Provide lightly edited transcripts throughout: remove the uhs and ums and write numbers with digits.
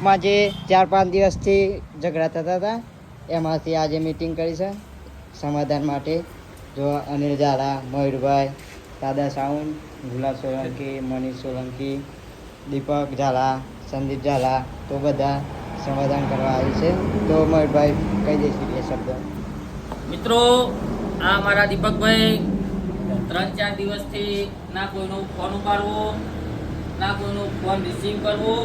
માં જે 4-5 દિવસથી ઝઘડા થતા હતા એમાંથી આજે મીટિંગ કરી છે સમાધાન માટે. જો અનિલ ઝાલા, મયુરભાઈ, દાદા સાઉન્ડ, ગુલાબ સોલંકી, મનીષ સોલંકી, દીપક ઝાલા, સંદીપ ઝાલા તો બધા સમાધાન કરવા આવી છે. તો મયુરભાઈ કહી દઈશું એ શબ્દ. મિત્રો, આ મારા દીપકભાઈ 3-4 દિવસથી ના કોઈનો ફોન ઉપાડવો, ના કોઈનો ફોન રિસીવ કરવો.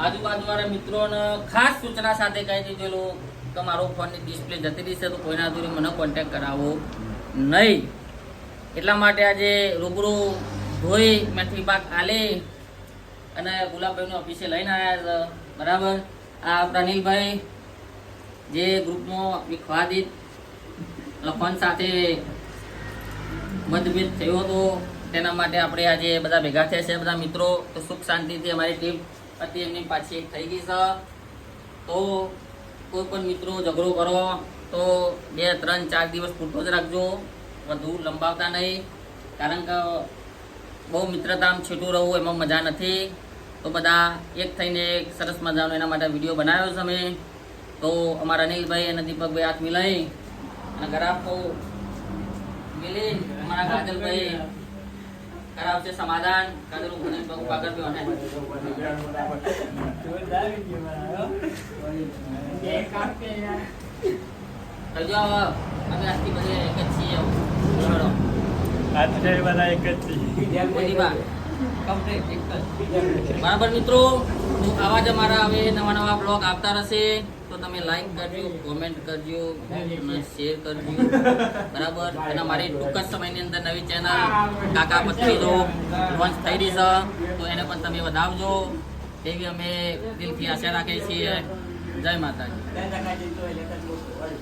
આજુબાજુવાળા મિત્રોને ખાસ સૂચના સાથે કહી દીધેલું કે મારો ફોનની ડિસ્પ્લે જતી રહેશે તો કોઈના જોડે મને કોન્ટેક્ટ કરાવવો નહીં. એટલા માટે આજે રૂબરૂ ધોઈ મેથી પાક આલે અને ગુલાબભાઈની ઓફિસે લઈને આવ્યા છે. બરાબર. આ આપણા અનિલભાઈ જે ગ્રુપમાં વિખવાદિત લખન સાથે મતભેદ થયો હતો તેના માટે આપણે આજે બધા ભેગા થયા છે બધા મિત્રો. તો સુખ શાંતિથી અમારી ટીમ હતી એમની પાછી એક થઈ ગઈ છે. તો કોઈ પણ મિત્રો ઝઘડો કરો તો 2-3-4 દિવસ પૂરતો જ રાખજો, વધુ લંબાવતા નહીં. કારણ કે બહુ મિત્રતા આમ છેટું રહવું એમાં મજા નથી. તો બધા એક થઈને એક સરસ મજાનો એના માટે વિડીયો બનાવ્યો છે અમે. તો અમારા અનિલભાઈ અને દીપકભાઈ હાથ મિલાઈ અને ગરાફો મિલી અમારા કાજલભાઈ કરાવશે સમાધાન. કાજલ ઘણી બહુ પાગળ પીવા ને કરજો. અમે આજથી બધે એક જ છીએ. આજથી બધા એક જ છીએ. બરાબર મિત્રો, આવા જ અમારા હવે નવા બ્લોગ આવતા રહેશે. તો તમે લાઈક કરજો, કોમેન્ટ કરજો અને શેર કરજો. બરાબર. અને મારી ટૂંક જ સમયની અંદર નવી ચેનલ કાકા પત્રીજો લોન્ચ થઈ રહી છે, તો એને પણ તમે વધાવજો એવી અમે દિલથી આશા રાખીએ છીએ. જય માતાજી.